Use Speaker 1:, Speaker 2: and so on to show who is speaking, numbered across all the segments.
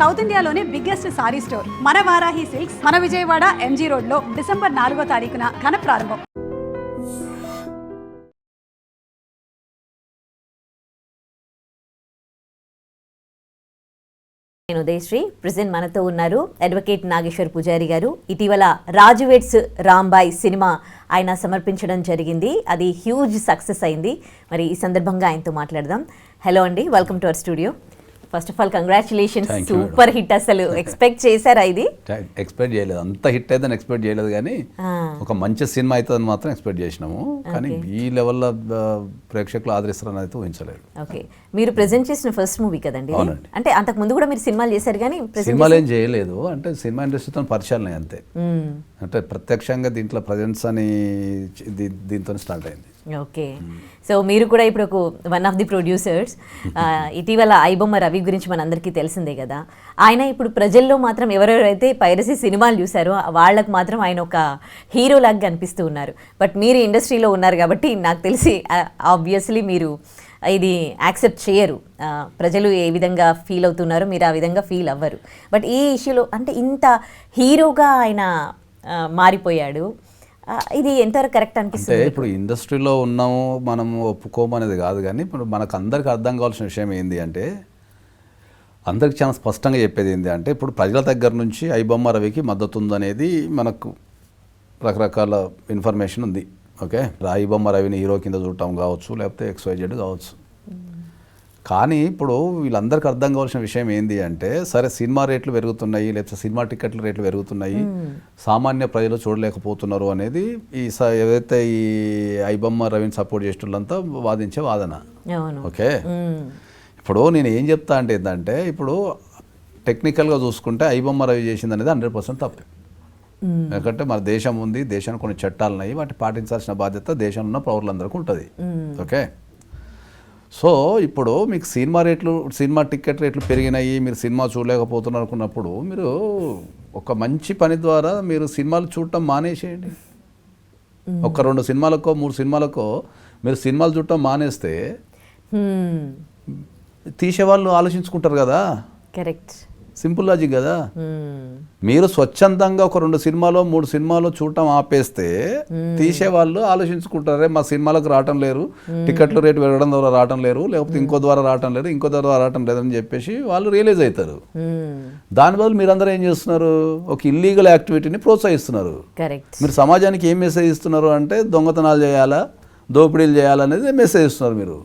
Speaker 1: South ఇండియాలోనే biggest sorry store మన Varahi silks మన విజయవాడ ఎంజీ రోడ్ లో డిసెంబర్ 4వ తారీఖున ఘన ప్రారంభం.
Speaker 2: నేను ఉదయశ్రీ. ప్రెజెంట్ మనతో ఉన్నారు అడ్వకేట్ నాగేశ్వర్ పూజారి గారు. ఇటీవల రాజు వెడ్స్ రాంబాయ్ సినిమా ఆయన సమర్పించడం జరిగింది. అది హ్యూజ్ సక్సెస్ అయింది. మరి ఈ సందర్భంగా ఆయనతో మాట్లాడదాం. హలో అండి, welcome to our studio. First of all congratulations, super hit. అసలు ఎక్స్పెక్ట్ చేశారా? ఇది
Speaker 3: ఎక్స్పెక్ట్ చేయలేదు, అంత హిట్ అయితే ఎక్స్పెక్ట్ చేయలేదు, కానీ ఒక మంచి సినిమా అవుతుందని మాత్రం ఎక్స్పెక్ట్ చేసినాము. కానీ ఈ లెవెల్లో ప్రేక్షకులు ఆదరిస్తారని అయితే ఊహించలేదు.
Speaker 2: ఓకే, మీరు ప్రెజెంట్ చేసిన ఫస్ట్ మూవీ కదండి? అంటే అంతకు ముందు కూడా మీరు సినిమాలు చేశారు, కానీ
Speaker 3: సినిమాలు ఏం చేయలేదు. అంటే సినిమా ఇండస్ట్రీతో పరిచయాలు అంతే. అంటే ప్రత్యక్షంగా దీంట్లో ప్రజెన్స్ అని దీంతో స్టార్ట్ అయింది.
Speaker 2: ఓకే, సో మీరు కూడా ఇప్పుడు ఒక వన్ ఆఫ్ ది ప్రొడ్యూసర్స్. ఇటీవల ఐబొమ్మ రవి గురించి మనందరికీ తెలిసిందే కదా. ఆయన ఇప్పుడు ప్రజల్లో మాత్రం ఎవరెవరైతే పైరసీ సినిమాలు చూసారో వాళ్ళకు మాత్రం ఆయన ఒక హీరో లాగా కనిపిస్తూ ఉన్నారు. బట్ మీరు ఇండస్ట్రీలో ఉన్నారు కాబట్టి నాకు తెలిసి ఆబ్వియస్లీ మీరు ఇది యాక్సెప్ట్ చేయరు. ప్రజలు ఏ విధంగా ఫీల్ అవుతున్నారో మీరు ఆ విధంగా ఫీల్ అవ్వరు. బట్ ఈ ఇష్యూలో అంటే ఇంత హీరోగా ఆయన మారిపోయాడు, ఇది ఎంతవరకు కరెక్ట్ అనిపిస్తుంది?
Speaker 3: అంటే ఇప్పుడు ఇండస్ట్రీలో ఉన్నాము మనము ఒప్పుకోమనేది కాదు, కానీ ఇప్పుడు మనకు అందరికి అర్థం కావాల్సిన విషయం ఏంటి అంటే, అందరికి చాలా స్పష్టంగా చెప్పేది ఏంటి అంటే, ఇప్పుడు ప్రజల దగ్గర నుంచి ఐబొమ్మ రవికి మద్దతు ఉందనేది మనకు రకరకాల ఇన్ఫర్మేషన్ ఉంది. ఓకే, ఐబొమ్మ రవిని హీరో కింద చూడటం కావచ్చు, లేకపోతే XYZ కావచ్చు. కానీ ఇప్పుడు వీళ్ళందరికీ అర్థం కావాల్సిన విషయం ఏంటి అంటే, సరే సినిమా రేట్లు పెరుగుతున్నాయి, లేకపోతే సినిమా టికెట్ల రేట్లు పెరుగుతున్నాయి, సామాన్య ప్రజలు చూడలేకపోతున్నారు అనేది ఏదైతే ఈ ఐబొమ్మ రవిని సపోర్ట్ చేసేటంతా వాదించే వాదన. ఓకే, ఇప్పుడు నేను ఏం చెప్తా అంటే ఏంటంటే, ఇప్పుడు టెక్నికల్గా చూసుకుంటే ఐబొమ్మ రవి చేసింది అనేది 100% తప్పే. ఎందుకంటే మన దేశం ఉంది, దేశానికి కొన్ని చట్టాలు ఉన్నాయి, వాటిని పాటించాల్సిన బాధ్యత దేశంలో ఉన్న పౌరులందరికీ ఉంటుంది. ఓకే, సో ఇప్పుడు మీకు సినిమా టికెట్ రేట్లు పెరిగినాయి, మీరు సినిమా చూడలేకపోతున్నారు అనుకున్నప్పుడు మీరు ఒక మంచి పని ద్వారా మీరు సినిమాలు చూడటం మానేసేయండి. ఒక 2 సినిమాలకో 3 సినిమాలకో మీరు సినిమాలు చూడటం మానేస్తే తీసేవాళ్ళు ఆలోచించుకుంటారు కదా.
Speaker 2: కరెక్ట్,
Speaker 3: సింపుల్ లాజిక్ కదా. మీరు స్వచ్ఛందంగా ఒక 2 సినిమాలో 3 సినిమాలో చూడటం ఆపేస్తే తీసేవాళ్ళు ఆలోచించుకుంటారే మా సినిమాలకు రావటం లేరు, టికెట్ల రేటు పెరగడం ద్వారా రావటం లేరు, లేకపోతే ఇంకో ద్వారా రావటం లేదు, ఇంకో ద్వారా రావటం లేదని చెప్పేసి వాళ్ళు రియలైజ్ అవుతారు. దాని బదులు మీరందరూ ఏం చేస్తున్నారు, ఒక ఇల్లీగల్ యాక్టివిటీని ప్రోత్సహిస్తున్నారు. మీరు సమాజానికి ఏం మెసేజ్ ఇస్తున్నారు అంటే, దొంగతనాలు చేయాలా, దోపిడీలు చేయాలనేది మెసేజ్ ఇస్తున్నారు మీరు.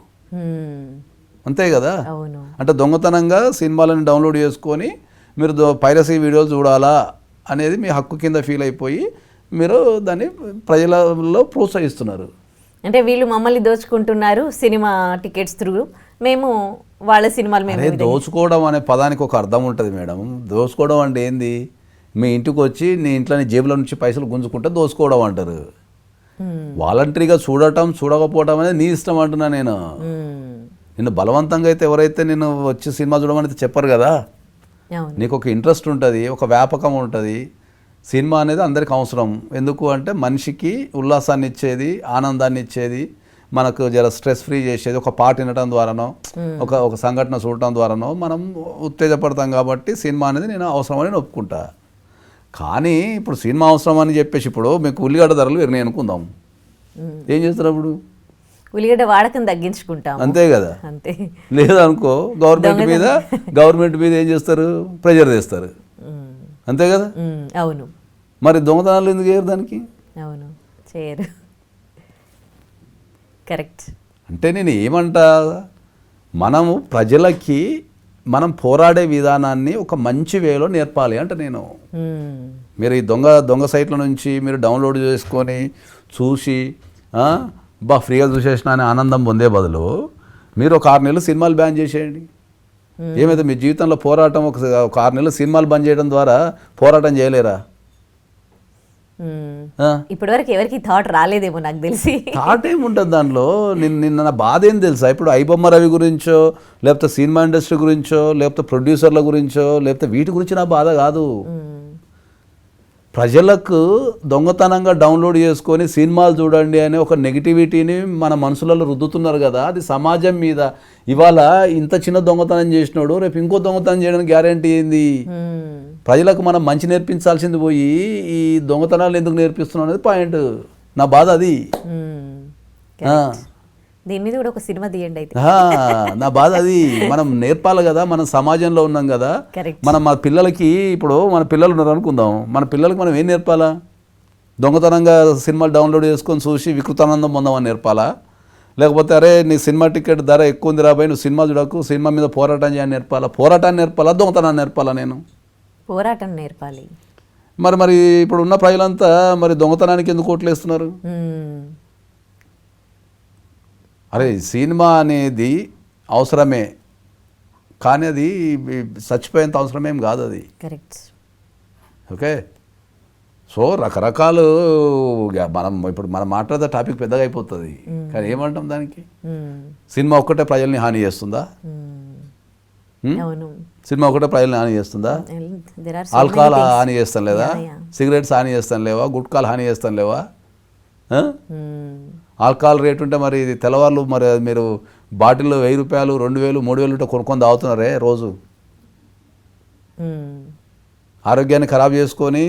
Speaker 3: అంతే కదా. అంటే దొంగతనంగా సినిమాలను డౌన్లోడ్ చేసుకొని మీరు పైరసీ వీడియోలు చూడాలా అనేది మీ హక్కు కింద ఫీల్ అయిపోయి మీరు దాన్ని ప్రజలలో ప్రోత్సహిస్తున్నారు.
Speaker 2: అంటే వీళ్ళు మమ్మల్ని దోచుకుంటున్నారు సినిమా టికెట్స్ త్రూ, మేము వాళ్ళ సినిమాలు.
Speaker 3: అదే దోచుకోవడం అనే పదానికి ఒక అర్థం ఉంటుంది మేడం. దోచుకోవడం అంటే ఏంది, మీ ఇంటికి వచ్చి నీ ఇంట్లో జేబుల నుంచి పైసలు గుంజుకుంటే దోచుకోవడం అంటారు. వాలంటరీగా చూడటం చూడకపోవడం అనేది నీ ఇష్టం అంటున్నా నేను. నిన్ను బలవంతంగా అయితే ఎవరైతే నేను వచ్చి సినిమా చూడమని చెప్పరు కదా. నీకు ఒక ఇంట్రెస్ట్ ఉంటుంది, ఒక వ్యాపకం ఉంటుంది. సినిమా అనేది అందరికి అవసరం. ఎందుకు అంటే మనిషికి ఉల్లాసాన్ని ఇచ్చేది, ఆనందాన్ని ఇచ్చేది, మనకు జర స్ట్రెస్ ఫ్రీ చేసేది. ఒక పాట వినడం ద్వారానో ఒక సంఘటన చూడటం ద్వారానో మనం ఉత్తేజపడతాం. కాబట్టి సినిమా అనేది నేను అవసరమని నేను ఒప్పుకుంటా. కానీ ఇప్పుడు సినిమా అవసరం అని చెప్పేసి ఇప్పుడు మీకు ఉల్లిగడ్డ ధరలు పెరిగినాయి అనుకుందాం, ఏం చేస్తారు అప్పుడు?
Speaker 2: ఉల్లిగడ్డ వాడకం తగ్గించుకుంటాం,
Speaker 3: అంతే కదా. అంతే, లేదనుకో గవర్నమెంట్ మీద ఏం చేస్తారు, ప్రెజర్ చేస్తారు, అంతే కదా.
Speaker 2: అవును,
Speaker 3: మరి దొంగతనాలు ఎందుకు చేయరు దానికి?
Speaker 2: అవును, చేయరు. కరెక్ట్. అంటే
Speaker 3: నేను ఏమంటా, మనము ప్రజలకి మనం పోరాడే విధానాన్ని ఒక మంచి వేలో నేర్పాలి అంటే నేను. మీరు ఈ దొంగ సైట్ల నుంచి మీరు డౌన్లోడ్ చేసుకొని చూసి ఫ్రీగా చూసేసిన అనే ఆనందం పొందే బదులు మీరు ఒక 6 నెలలు సినిమాలు బ్యాన్ చేసేయండి. ఏమైతే మీ జీవితంలో పోరాటం ఒక 6 నెలలు సినిమాలు బంద్ చేయడం ద్వారా పోరాటం చేయలేరా?
Speaker 2: ఇప్పటివరకు ఎవరికి థాట్ రాలేదేమో నాకు తెలిసి.
Speaker 3: థాట్ ఏముంటుంది దానిలో? నిన్న బాధ ఏం తెలుసా? ఇప్పుడు ఐబొమ్మ రవి గురించో, లేకపోతే సినిమా ఇండస్ట్రీ గురించో, లేకపోతే ప్రొడ్యూసర్ల గురించో, లేకపోతే వీటి గురించి నా బాధ కాదు. ప్రజలకు దొంగతనంగా డౌన్లోడ్ చేసుకొని సినిమాలు చూడండి అనే ఒక నెగిటివిటీని మన మనసులలో రుద్దుతున్నారు కదా, అది సమాజం మీద. ఇవాళ ఇంత చిన్న దొంగతనం చేసినాడు, రేపు ఇంకో దొంగతనం చేయడానికి గ్యారంటీ ఏంది? ప్రజలకు మనం మంచి నేర్పించాల్సింది పోయి ఈ దొంగతనాలు ఎందుకు నేర్పిస్తున్నాం అనేది పాయింట్. నా బాధ అది.
Speaker 2: దీని మీద కూడా ఒక సినిమా తీయండి అయితే.
Speaker 3: నా బాధ అది. మనం నేర్పాలి కదా, మనం సమాజంలో ఉన్నాం కదా. మనం మా పిల్లలకి, ఇప్పుడు మన పిల్లలు ఉన్నారు అనుకుందాం, మన పిల్లలకి మనం ఏం నేర్పాలా? దొంగతనంగా సినిమాలు డౌన్లోడ్ చేసుకొని చూసి వికృతానందం పొందామని నేర్పాలా? లేకపోతే అరే నీ సినిమా టికెట్ ధర ఎక్కువ ఉంది రాబాయి, నువ్వు సినిమా చూడకు, సినిమా మీద పోరాటం చేయని నేర్పాలా? పోరాటాన్ని నేర్పాలా, దొంగతనాన్ని నేర్పాలా? నేను
Speaker 2: పోరాటం నేర్పాలి.
Speaker 3: మరి ఇప్పుడు ఉన్న ప్రజలంతా మరి దొంగతనానికి ఎందుకు ఓట్లు వేస్తున్నారు? అరే సినిమా అనేది అవసరమే, కానీ అది చచ్చిపోయేంత అవసరమేం కాదు అది.
Speaker 2: కరెక్ట్.
Speaker 3: ఓకే. సో రకరకాలు మనం ఇప్పుడు మనం మాట్లాడే టాపిక్ పెద్దగా అయిపోతుంది, కానీ ఏమంటాం దానికి? సినిమా ఒక్కటే ప్రజల్ని హాని చేస్తుందా? సినిమా ఒకటే ప్రజల్ని హాని చేస్తుందా? ఆల్కహాల్ హాని చేస్తాం లేదా? సిగరెట్స్ హాని చేస్తాం లేవా? గుట్కాలు హాని చేస్తాం లేవా? ఆల్కహాల్ రేట్ ఉంటే మరి ఇది తెల్లవాళ్ళు మరి మీరు బాటిల్లో 1000 రూపాయలు 2000 3000 ఉంటే కొనుక్కొని తాగుతున్నారే రోజు. ఆరోగ్యాన్ని ఖరాబ్ చేసుకొని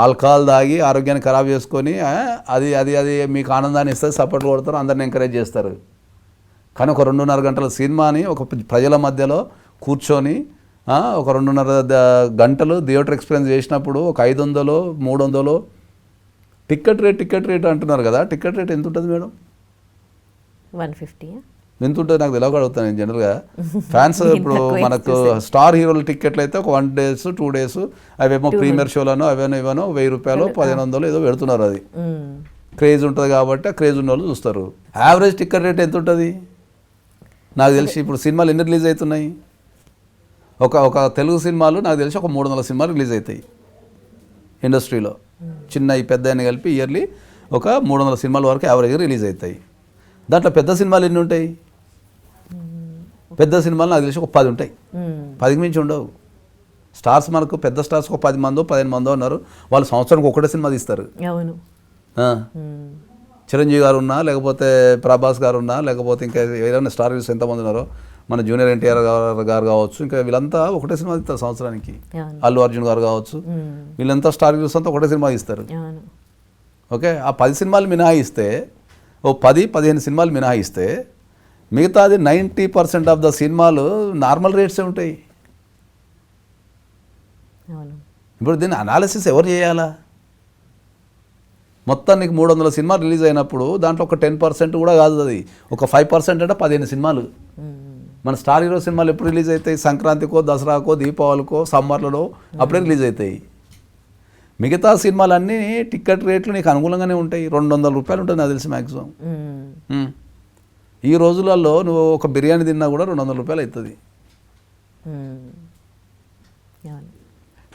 Speaker 3: ఆల్కహాల్ తాగి ఆరోగ్యాన్ని ఖరాబ్ చేసుకొని అది అది అది మీకు ఆనందాన్ని ఇస్తుంది, సపోర్ట్ కొడతారు, అందరిని ఎంకరేజ్ చేస్తారు. కానీ ఒక 2.5 గంటల సినిమాని ఒక ప్రజల మధ్యలో కూర్చొని ఒక 2.5 గంటలు థియేటర్ ఎక్స్పీరియన్స్ చేసినప్పుడు ఒక 500 300 టికెట్ రేట్ అంటున్నారు కదా. టికెట్ రేట్ ఎంత ఉంటుంది మేడం?
Speaker 2: 150.
Speaker 3: ఎంత ఉంటుంది నాకు తెలియక అడుగుతాను నేను జనరల్గా. ఫ్యాన్స్ ఇప్పుడు మనకు స్టార్ హీరోల టికెట్లు అయితే ఒక 1 days 2 days అవేమో ప్రీమియర్ షోలను అవేనో 1000 రూపాయలు 1500 ఏదో పెడుతున్నారు. అది క్రేజ్ ఉంటుంది కాబట్టి ఆ క్రేజ్ ఉన్న వాళ్ళు చూస్తారు. యావరేజ్ టికెట్ రేట్ ఎంత ఉంటుంది నాకు తెలిసి? ఇప్పుడు సినిమాలు ఎన్ని రిలీజ్ అవుతున్నాయి? ఒక తెలుగు సినిమాలు నాకు తెలిసి ఒక 300 సినిమాలు రిలీజ్ అవుతాయి ఇండస్ట్రీలో. చిన్న ఈ పెద్ద అని కలిపి ఇయర్లీ ఒక 300 సినిమాల వరకు యావరేజ్గా రిలీజ్ అవుతాయి. దాంట్లో పెద్ద సినిమాలు ఎన్ని ఉంటాయి? పెద్ద సినిమాలు నాకు తెలిసి ఒక 10 ఉంటాయి, 10కి మించి ఉండవు. స్టార్స్ మనకు పెద్ద స్టార్స్ ఒక 10 మందో 15 మందో ఉన్నారు, వాళ్ళు సంవత్సరానికి ఒకటే సినిమా తీస్తారు. చిరంజీవి గారు ఉన్నా, లేకపోతే ప్రభాస్ గారు ఉన్నా, లేకపోతే ఇంకా ఏదైనా స్టార్ హీరోస్ ఎంతమంది ఉన్నారో, మన జూనియర్ ఎన్టీఆర్ గారు కావచ్చు, ఇంకా వీళ్ళంతా ఒకటే సినిమా తీస్తారు సంవత్సరానికి. అల్లు అర్జున్ గారు కావచ్చు, వీళ్ళంతా స్టార్ హీరోస్ అంతా ఒకటే సినిమా తీస్తారు. ఓకే. ఆ 10 సినిమాలు మినహాయిస్తే, ఓ 10-15 సినిమాలు మినహాయిస్తే మిగతాది 90% ఆఫ్ ద సినిమాలు నార్మల్ రేట్సే ఉంటాయి. ఇప్పుడు దీన్ని అనాలిసిస్ ఎవరు చేయాలా? మొత్తం నీకు 300 సినిమాలు రిలీజ్ అయినప్పుడు దాంట్లో ఒక 10% కూడా కాదు, అది ఒక 5% అంటే 15 సినిమాలు. మన స్టార్ హీరో సినిమాలు ఎప్పుడు రిలీజ్ అవుతాయి? సంక్రాంతికో, దసరాకో, దీపావళికో, సమ్మర్లలో అప్పుడే రిలీజ్ అవుతాయి. మిగతా సినిమాలన్నీ టికెట్ రేట్లు నీకు అనుకూలంగానే ఉంటాయి. 200 రూపాయలు ఉంటుంది నాకు తెలిసి మ్యాక్సిమం. ఈ రోజులలో నువ్వు ఒక బిర్యానీ తిన్నా కూడా 200 రూపాయలు అవుతుంది.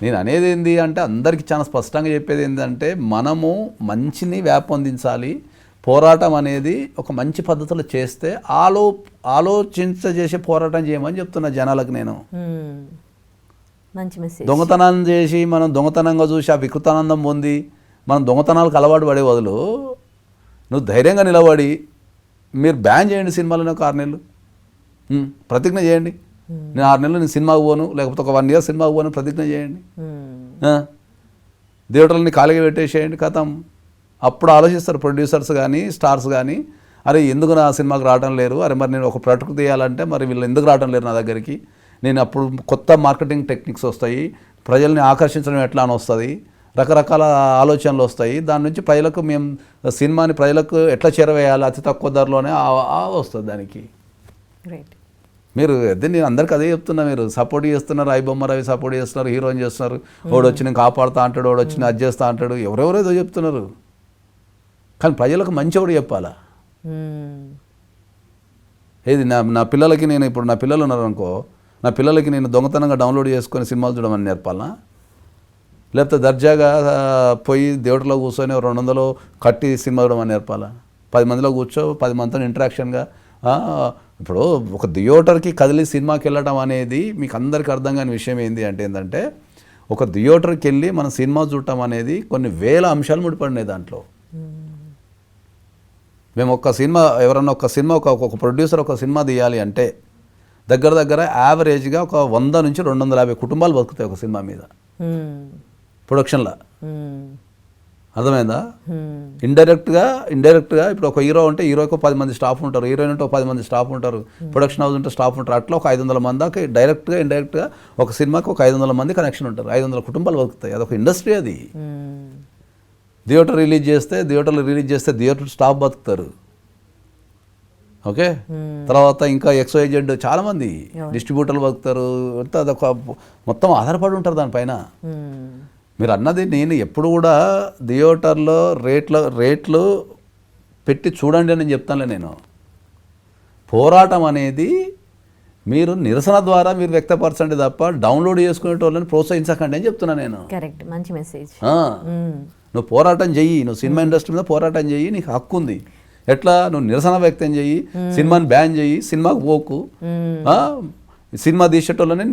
Speaker 3: నేను అనేది ఏంటి అంటే, అందరికీ చాలా స్పష్టంగా చెప్పేది ఏంటంటే, మనము మంచిని వ్యాపొందించాలి. పోరాటం అనేది ఒక మంచి పద్ధతిలో చేస్తే ఆలోచించేసే పోరాటం చేయమని చెప్తున్నా జనాలకు నేను.
Speaker 2: మంచి మెసేజ్.
Speaker 3: దొంగతనం చేసి మనం దొంగతనంగా చూసి ఆ వికృతానందం పొంది మనం దొంగతనాలకు అలవాటు పడే బదులు నువ్వు ధైర్యంగా నిలబడి మీరు బ్యాన్ చేయండి సినిమాలను. ఒక 6 నెలలు ప్రతిజ్ఞ చేయండి, నేను 6 నెలలు నేను సినిమాకు పోను, లేకపోతే ఒక 1 year సినిమాకు పోను ప్రతిజ్ఞ చేయండి. థియేటర్లని ఖాళీగా పెట్టేసేయండి, కథం. అప్పుడు ఆలోచిస్తారు ప్రొడ్యూసర్స్ కానీ స్టార్స్ కానీ, అరే ఎందుకు నా సినిమాకి రావడం లేరు, అరే మరి నేను ఒక ప్రొడక్ట్ తీయాలంటే మరి వీళ్ళు ఎందుకు రావడం లేరు నా దగ్గరికి. నేను అప్పుడు కొత్త మార్కెటింగ్ టెక్నిక్స్ వస్తాయి, ప్రజల్ని ఆకర్షించడం ఎట్లా అని వస్తుంది, రకరకాల ఆలోచనలు వస్తాయి. దాని నుంచి ప్రజలకు మేము సినిమాని ప్రజలకు ఎట్లా చేరవేయాలి అతి తక్కువ ధరలోనే వస్తుంది దానికి. మీరు నేను అందరికీ అదే చెప్తున్నా, మీరు సపోర్ట్ చేస్తున్నారు, ఐబొమ్మ రవి సపోర్ట్ చేస్తున్నారు, హీరోయిన్ చేస్తున్నారు, వాడు వచ్చి నేను కాపాడుతా అంటాడు, వాడు వచ్చి నేను అది చేస్తా అంటాడు, ఎవరెవరేదో చెప్తున్నారు. కానీ ప్రజలకు మంచి ఒకటి చెప్పాలా. ఏది నా పిల్లలకి నేను ఇప్పుడు నా పిల్లలు ఉన్నారు అనుకో, నా పిల్లలకి నేను దొంగతనంగా డౌన్లోడ్ చేసుకొని సినిమాలు చూడమని నేర్పాలనా? లేకపోతే దర్జాగా పోయి థియేటర్లో కూర్చొని 200 కట్టి సినిమా చూడమని నేర్పాలా? 10 మందిలో కూర్చో 10 మందితో ఇంటరాక్షన్గా. ఇప్పుడు ఒక థియేటర్కి కదిలి సినిమాకి వెళ్ళడం అనేది మీకు అందరికీ అర్థం కాని విషయం ఏంటి అంటే, ఒక థియేటర్కి వెళ్ళి మన సినిమా చూడటం అనేది కొన్ని వేల అంశాలు ముడిపడినాయి దాంట్లో. మేము ఒక సినిమా ఎవరన్నా ఒక ప్రొడ్యూసర్ ఒక సినిమా తీయాలి అంటే దగ్గర యావరేజ్గా ఒక 100 నుంచి 250 కుటుంబాలు బతుకుతాయి ఒక సినిమా మీద ప్రొడక్షన్లో. అర్థమైందా? ఇండైరెక్ట్గా ఇప్పుడు ఒక హీరో ఉంటే హీరోకి 10 మంది స్టాఫ్ ఉంటారు, హీరోయిన్ ఉంటే 10 మంది స్టాఫ్ ఉంటారు, ప్రొడక్షన్ హౌస్ ఉంటే స్టాఫ్ ఉంటారు. అట్లా ఒక 500 మంది దాకా డైరెక్ట్గా ఇండైరెక్ట్గా ఒక సినిమాకి ఒక 500 మంది కనెక్షన్ ఉంటారు. 500 కుటుంబాలు బతుకుతాయి. అదొక ఇండస్ట్రీ. అది థియేటర్ రిలీజ్ చేస్తే థియేటర్ స్టాఫ్ బతుకుతారు. ఓకే, తర్వాత ఇంకా XYZ చాలామంది డిస్ట్రిబ్యూటర్లు బతుకుతారు. అంతా అదొక మొత్తం ఆధారపడి ఉంటారు దానిపైన. మీరు అన్నది నేను ఎప్పుడు కూడా థియేటర్లో రేట్లు పెట్టి చూడండి అని చెప్తానులే. నేను పోరాటం అనేది మీరు నిరసన ద్వారా మీరు వ్యక్తపరచండి తప్ప డౌన్లోడ్ చేసుకునే వాళ్ళని ప్రోత్సహించకండి అని చెప్తున్నా నేను.
Speaker 2: కరెక్ట్, మంచి మెసేజ్.
Speaker 3: నువ్వు పోరాటం చెయ్యి, నువ్వు సినిమా ఇండస్ట్రీ మీద పోరాటం చెయ్యి, నీకు హక్కు ఉంది. ఎట్లా? నువ్వు నిరసన వ్యక్తం చెయ్యి, సినిమాని బ్యాన్ చెయ్యి, సినిమాకు పోకు. సినిమా తీసేటోళ్ళని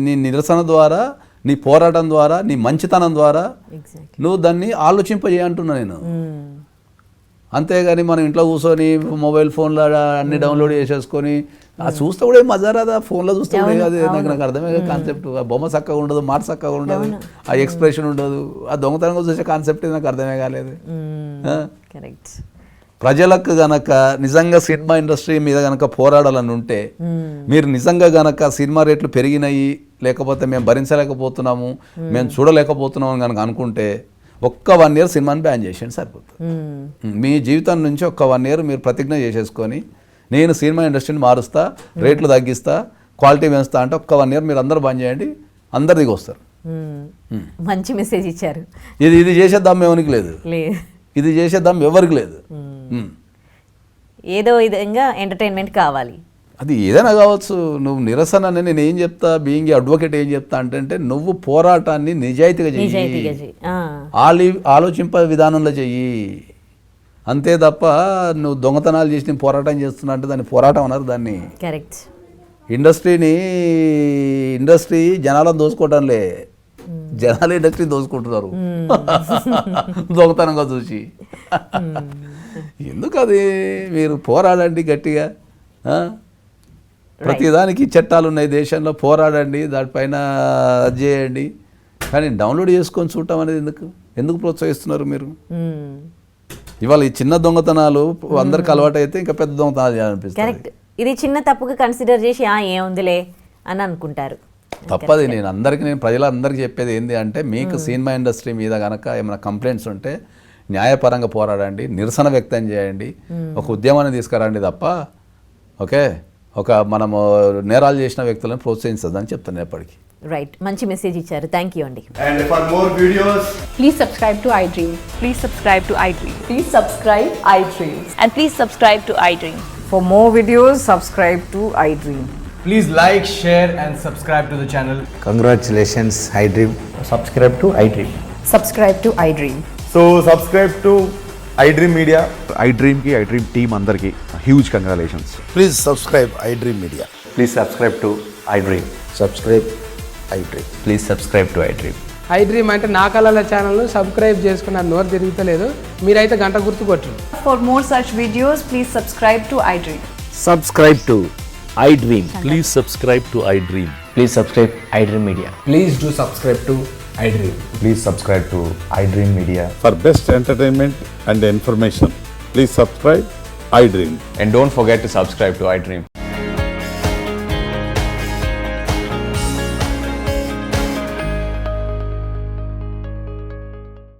Speaker 3: నీ నిరసన ద్వారా, నీ పోరాటం ద్వారా, నీ మంచితనం ద్వారా నువ్వు దాన్ని ఆలోచింపజేయంటున్నా నేను. అంతేగాని మనం ఇంట్లో కూర్చొని మొబైల్ ఫోన్లో అన్ని డౌన్లోడ్ చేసేసుకొని చూస్తే కూడా ఏం మజా రాదా? ఫోన్లో చూస్తే కూడా కాదు. నాకు అర్థమే కాదు కాన్సెప్ట్. ఆ బొమ్మ చక్కగా ఉండదు, మాట చక్కగా ఉండదు, ఆ ఎక్స్ప్రెషన్ ఉండదు, ఆ దొంగతనంగా చూసే కాన్సెప్ట్ నాకు అర్థమే కాలేదు. ప్రజలకు గనక నిజంగా సినిమా ఇండస్ట్రీ మీద గనక పోరాడాలని ఉంటే, మీరు నిజంగా గనక సినిమా రేట్లు పెరిగినాయి, లేకపోతే మేము భరించలేకపోతున్నాము, మేము చూడలేకపోతున్నాము అని కనుక అనుకుంటే ఒక్క 1 year సినిమాని బ్యాన్ చేసేయండి సరిపోతుంది. మీ జీవితం నుంచి ఒక్క 1 year మీరు ప్రతిజ్ఞ చేసేసుకొని నేను సినిమా ఇండస్ట్రీని మారుస్తా, రేట్లు తగ్గిస్తా, క్వాలిటీ పెంచుతా అంటే ఒక్క 1 year మీరు అందరూ బంద్ చేయండి, అందరు దిగి వస్తారు.
Speaker 2: మంచి మెసేజ్ ఇచ్చారు.
Speaker 3: ఇది చేసేద్దాం ఎవరికి లేదు, ఇది చేసేద్దాం ఎవరికి లేదు.
Speaker 2: ఏదో విధంగా ఎంటర్టైన్మెంట్ కావాలి.
Speaker 3: అది ఏదైనా కావచ్చు. నువ్వు నిరసన నేను ఏం చెప్తా, బీయింగ్ అడ్వకేట్ ఏం చెప్తా అంటే నువ్వు పోరాటాన్ని నిజాయితీగా చెయ్యి, ఆలోచింప విధానంలో చెయ్యి. అంతే తప్ప నువ్వు దొంగతనాలు చేసి నేను పోరాటం చేస్తున్నా అంటే దాన్ని పోరాటం అన్నారు. దాన్ని
Speaker 2: కరెక్ట్.
Speaker 3: ఇండస్ట్రీ జనాలను దోచుకోవటంలే, జనాలు ఇండస్ట్రీ దోచుకుంటున్నారు దొంగతనంగా చూసి. ఎందుకు? అది మీరు పోరాడండి గట్టిగా. ప్రతిదానికి చట్టాలు ఉన్నాయి దేశంలో, పోరాడండి, దానిపైన అది చేయండి. కానీ డౌన్లోడ్ చేసుకొని చూడటం అనేది ఎందుకు ప్రోత్సహిస్తున్నారు మీరు? ఇవాళ ఈ చిన్న దొంగతనాలు అందరికి అలవాటు అయితే ఇంకా పెద్ద దొంగతనాలు చేయాలనిపిస్తుంది.
Speaker 2: కరెక్ట్. ఇది చిన్న తప్పుగా కన్సిడర్ చేసి ఏముందిలే అని అనుకుంటారు.
Speaker 3: తప్పది. నేను ప్రజలందరికీ చెప్పేది ఏంటి అంటే, మీకు సినిమా ఇండస్ట్రీ మీద కనుక ఏమైనా కంప్లైంట్స్ ఉంటే న్యాయపరంగా పోరాడండి, నిరసన వ్యక్తం చేయండి, ఒక ఉద్యమాన్ని తీసుకురండి తప్ప మనము నేరాలు చేసిన వ్యక్తులను ప్రోత్సహించదని చెప్తాను ఎప్పటికీ.
Speaker 2: రైట్, మంచి మెసేజ్ ఇచ్చారు. థ్యాంక్ యూ అండి.
Speaker 4: And for more videos,
Speaker 1: Please subscribe to iDream.
Speaker 5: Please subscribe to iDream.
Speaker 6: Please subscribe iDream.
Speaker 5: And please subscribe to iDream.
Speaker 6: For more videos, subscribe to iDream.
Speaker 4: please like, share and subscribe to the channel.
Speaker 7: Congratulations, iDream.
Speaker 8: Subscribe to iDream.
Speaker 6: Subscribe to iDream.
Speaker 8: So subscribe to iDream Media.
Speaker 9: iDream ki iDream team andarki huge congratulations.
Speaker 7: Please subscribe iDream Media.
Speaker 8: Please subscribe to iDream.
Speaker 7: Subscribe iDream.
Speaker 8: Please subscribe to iDream.
Speaker 10: iDream అంటే నా కళల channel subscribe చేసుకున్న నోరు తిరుగుతలేదు, మీరైతే గంట గుర్తు కొట్టండి.
Speaker 6: For more such videos, please subscribe to iDream.
Speaker 8: Subscribe to iDream.
Speaker 11: Please subscribe to iDream.
Speaker 8: Please subscribe iDream Media.
Speaker 4: Please do subscribe to iDream.
Speaker 8: Please subscribe to iDream Media.
Speaker 9: For best entertainment and information, please subscribe iDream.
Speaker 8: And don't forget to subscribe to iDream.